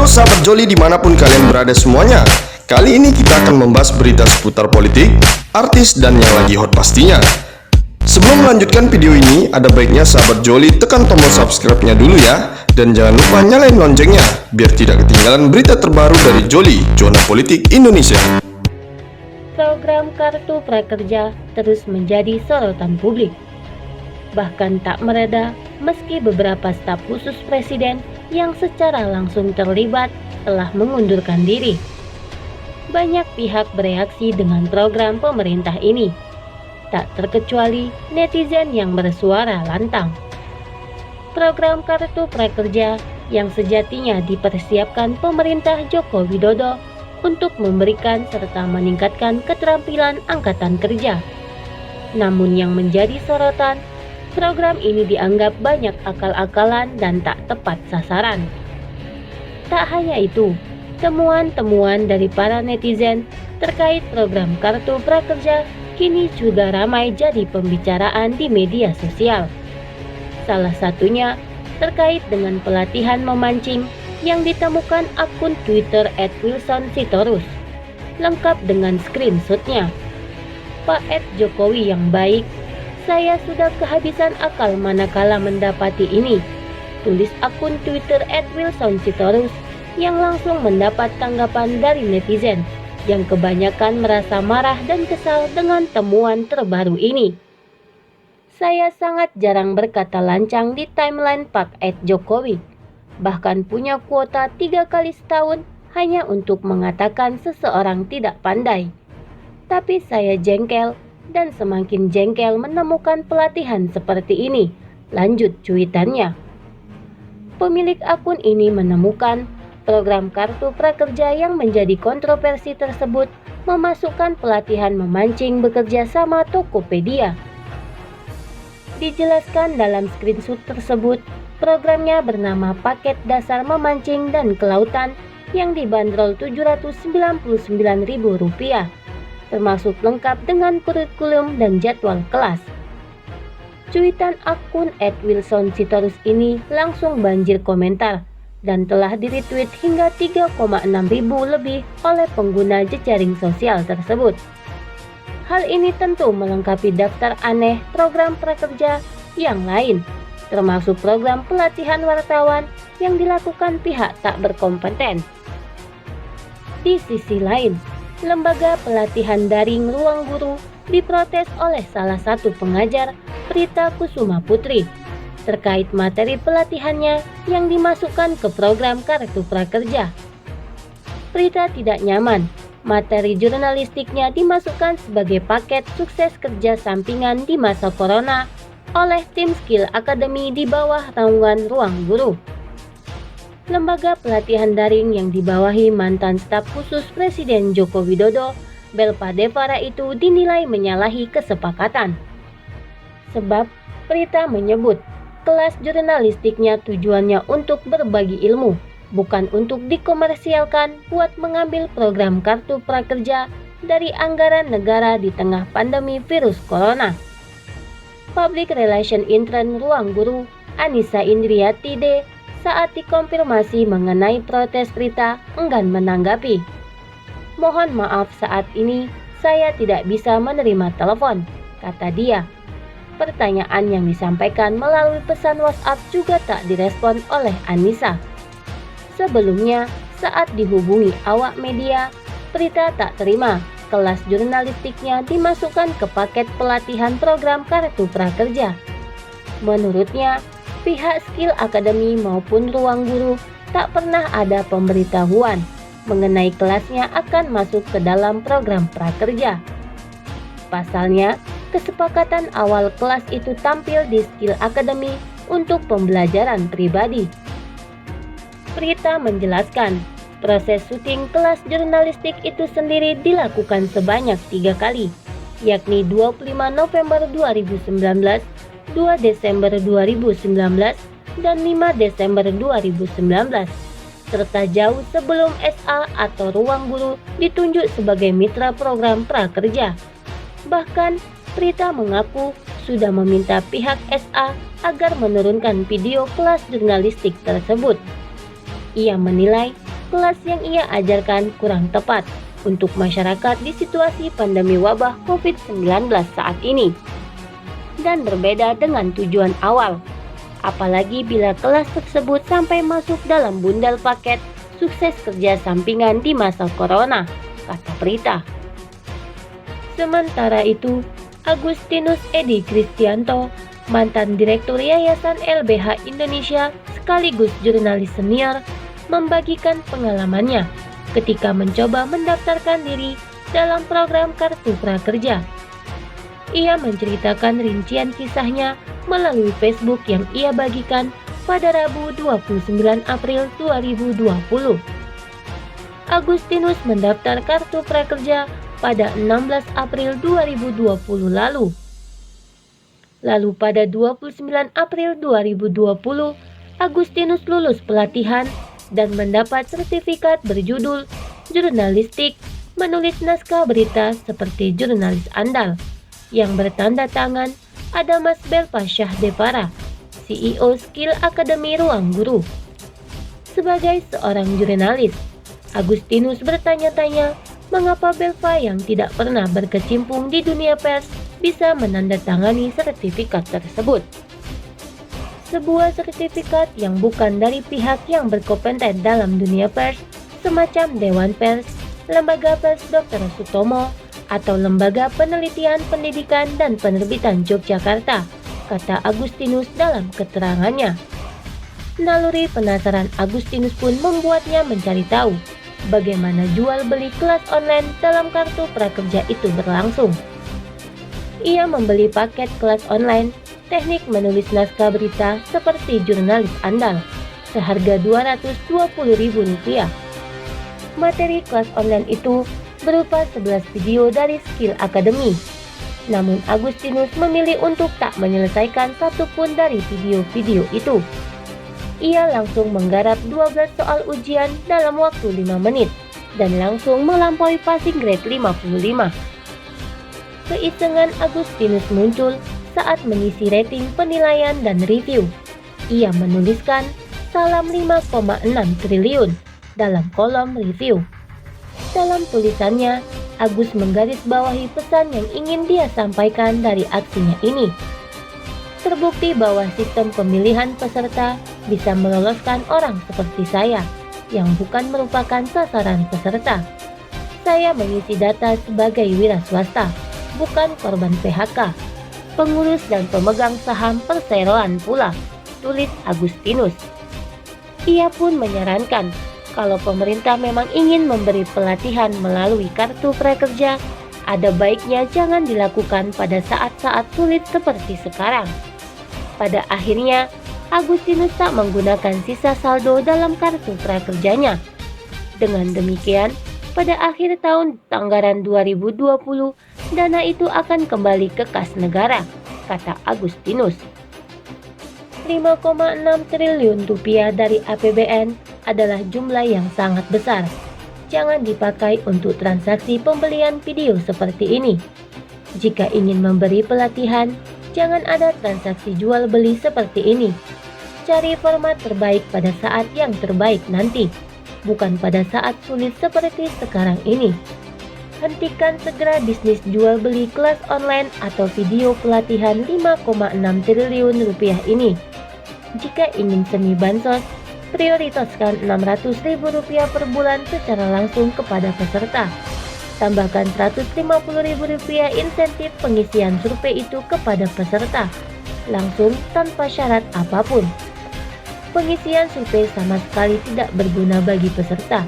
Halo sahabat Joli dimanapun kalian berada semuanya. Kali ini kita akan membahas berita seputar politik, artis, dan yang lagi hot pastinya. Sebelum melanjutkan video ini, ada baiknya sahabat Joli tekan tombol subscribe-nya dulu ya. Dan jangan lupa nyalain loncengnya, biar tidak ketinggalan berita terbaru dari Joli, Zona Politik Indonesia. Program Kartu Prakerja terus menjadi sorotan publik. Bahkan tak mereda meski beberapa staf khusus presiden yang secara langsung terlibat telah mengundurkan diri. Banyak pihak bereaksi dengan program pemerintah ini, tak terkecuali netizen yang bersuara lantang. Program Kartu Prakerja yang sejatinya dipersiapkan pemerintah Joko Widodo untuk memberikan serta meningkatkan keterampilan angkatan kerja. Namun yang menjadi sorotan, program ini dianggap banyak akal-akalan dan tak tepat sasaran. Tak hanya itu, temuan-temuan dari para netizen terkait program Kartu Prakerja kini juga ramai jadi pembicaraan di media sosial. Salah satunya terkait dengan pelatihan memancing yang ditemukan akun Twitter @wilsonsitorus, lengkap dengan screenshotnya. Pak Jokowi yang baik, saya sudah kehabisan akal manakala mendapati ini, tulis akun Twitter @wilsonsitorus yang langsung mendapat tanggapan dari netizen yang kebanyakan merasa marah dan kesal dengan temuan terbaru ini. Saya sangat jarang berkata lancang di timeline Pak Jokowi, bahkan punya kuota 3 kali setahun hanya untuk mengatakan seseorang tidak pandai. Tapi saya jengkel dan semakin jengkel menemukan pelatihan seperti ini, lanjut cuitannya. Pemilik akun ini menemukan program Kartu Prakerja yang menjadi kontroversi tersebut memasukkan pelatihan memancing bekerja sama Tokopedia. Dijelaskan dalam screenshot tersebut, programnya bernama Paket Dasar Memancing dan Kelautan yang dibanderol Rp799.000, termasuk lengkap dengan kurikulum dan jadwal kelas. Cuitan akun @wilsonsitorus ini langsung banjir komentar dan telah di-retweet hingga 3,6 ribu lebih oleh pengguna jejaring sosial tersebut. Hal ini tentu melengkapi daftar aneh program prakerja yang lain, termasuk program pelatihan wartawan yang dilakukan pihak tak berkompeten. Di sisi lain, Lembaga Pelatihan Daring Ruang Guru diprotes oleh salah satu pengajar, Prita Kusuma Putri, terkait materi pelatihannya yang dimasukkan ke program Kartu Prakerja. Prita tidak nyaman materi jurnalistiknya dimasukkan sebagai paket sukses kerja sampingan di masa corona oleh tim Skill Academy di bawah naungan Ruang Guru. Lembaga pelatihan daring yang dibawahi mantan staf khusus Presiden Joko Widodo, Belva Devara itu dinilai menyalahi kesepakatan. Sebab Prita menyebut kelas jurnalistiknya tujuannya untuk berbagi ilmu, bukan untuk dikomersialkan buat mengambil program Kartu Prakerja dari anggaran negara di tengah pandemi virus corona. Public Relation Intern Ruang Guru, Anissa Indriati D, saat dikonfirmasi mengenai protes Prita enggan menanggapi. Mohon maaf, saat ini saya tidak bisa menerima telepon, kata dia. Pertanyaan yang disampaikan melalui pesan WhatsApp juga tak direspon oleh Anissa. Sebelumnya, saat dihubungi awak media, Prita tak terima kelas jurnalistiknya dimasukkan ke paket pelatihan program Kartu Prakerja. Menurutnya, pihak Skill Academy maupun Ruang Guru tak pernah ada pemberitahuan mengenai kelasnya akan masuk ke dalam program prakerja. Pasalnya, kesepakatan awal kelas itu tampil di Skill Academy untuk pembelajaran pribadi. Prita menjelaskan, proses syuting kelas jurnalistik itu sendiri dilakukan sebanyak 3 kali, yakni 25 November 2019, 2 Desember 2019, dan 5 Desember 2019, serta jauh sebelum SA atau Ruang Guru ditunjuk sebagai mitra program prakerja. Bahkan, Prita mengaku sudah meminta pihak SA agar menurunkan video kelas jurnalistik tersebut. Ia menilai kelas yang ia ajarkan kurang tepat untuk masyarakat di situasi pandemi wabah COVID-19 saat ini, dan berbeda dengan tujuan awal. Apalagi bila kelas tersebut sampai masuk dalam bundel paket sukses kerja sampingan di masa corona, kata Prita. Sementara itu, Agustinus Edi Kristianto, mantan Direktur Yayasan LBH Indonesia sekaligus jurnalis senior, membagikan pengalamannya ketika mencoba mendaftarkan diri dalam program Kartu Prakerja. Ia menceritakan rincian kisahnya melalui Facebook yang ia bagikan pada Rabu 29 April 2020. Agustinus mendaftar Kartu Prakerja pada 16 April 2020 lalu. Lalu pada 29 April 2020, Agustinus lulus pelatihan dan mendapat sertifikat berjudul Jurnalistik Menulis Naskah Berita Seperti Jurnalis Andal yang bertanda tangan Adamas Belpasyah Depara, CEO Skill Academy Ruang Guru. Sebagai seorang jurnalis, Agustinus bertanya-tanya mengapa Belva yang tidak pernah berkecimpung di dunia pers bisa menandatangani sertifikat tersebut. Sebuah sertifikat yang bukan dari pihak yang berkompeten dalam dunia pers, semacam Dewan Pers, Lembaga Pers Dr. Sutomo, atau Lembaga Penelitian Pendidikan dan Penerbitan Yogyakarta, kata Agustinus dalam keterangannya. Naluri penasaran Agustinus pun membuatnya mencari tahu bagaimana jual beli kelas online dalam Kartu Prakerja itu berlangsung. Ia membeli paket kelas online teknik menulis naskah berita seperti jurnalis andal seharga Rp220.000. Materi kelas online itu berupa 11 video dari Skill Academy. Namun Agustinus memilih untuk tak menyelesaikan satupun dari video-video itu. Ia langsung menggarap 12 soal ujian dalam waktu 5 menit dan langsung melampaui passing grade 55. Keisengan Agustinus muncul saat mengisi rating penilaian dan review. Ia menuliskan salam 5,6 triliun dalam kolom review. Dalam tulisannya, Agus menggarisbawahi pesan yang ingin dia sampaikan dari aksinya ini. Terbukti bahwa sistem pemilihan peserta bisa meloloskan orang seperti saya yang bukan merupakan sasaran peserta. Saya mengisi data sebagai wira swasta, bukan korban PHK. Pengurus dan pemegang saham perseroan pula, tulis Agustinus. Ia pun menyarankan kalau pemerintah memang ingin memberi pelatihan melalui Kartu Prakerja, ada baiknya jangan dilakukan pada saat-saat sulit seperti sekarang. Pada akhirnya, Agustinus tak menggunakan sisa saldo dalam Kartu Prakerjanya. Dengan demikian, pada akhir tahun anggaran 2020, dana itu akan kembali ke kas negara, kata Agustinus. 5,6 triliun rupiah dari APBN adalah jumlah yang sangat besar. Jangan dipakai untuk transaksi pembelian video seperti ini. Jika ingin memberi pelatihan, jangan ada transaksi jual beli seperti ini. Cari format terbaik pada saat yang terbaik nanti, bukan pada saat sulit seperti sekarang ini. Hentikan segera bisnis jual beli kelas online atau video pelatihan 5,6 triliun rupiah ini. Jika ingin semi bansos, prioritaskan Rp600.000 per bulan secara langsung kepada peserta. Tambahkan Rp150.000 insentif pengisian survei itu kepada peserta, langsung tanpa syarat apapun. Pengisian survei sama sekali tidak berguna bagi peserta.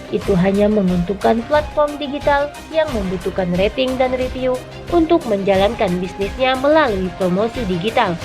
Itu hanya menguntungkan platform digital yang membutuhkan rating dan review untuk menjalankan bisnisnya melalui promosi digital.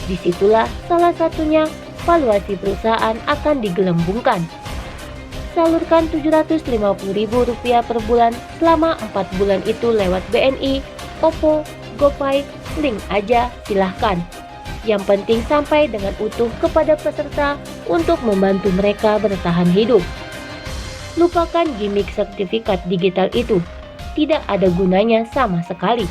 Disitulah salah satunya valuasi perusahaan akan digelembungkan. Salurkan Rp750.000 per bulan selama 4 bulan itu lewat BNI, OVO, GoPay, link aja silahkan. Yang penting sampai dengan utuh kepada peserta untuk membantu mereka bertahan hidup. Lupakan gimmick sertifikat digital itu, tidak ada gunanya sama sekali.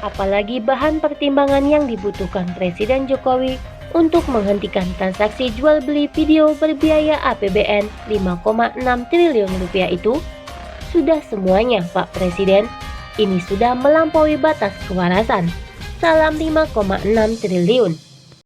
Apalagi bahan pertimbangan yang dibutuhkan Presiden Jokowi untuk menghentikan transaksi jual beli video berbiaya APBN 5,6 triliun rupiah itu? Sudah semuanya, Pak Presiden. Ini sudah melampaui batas kewarasan. Salam 5,6 triliun.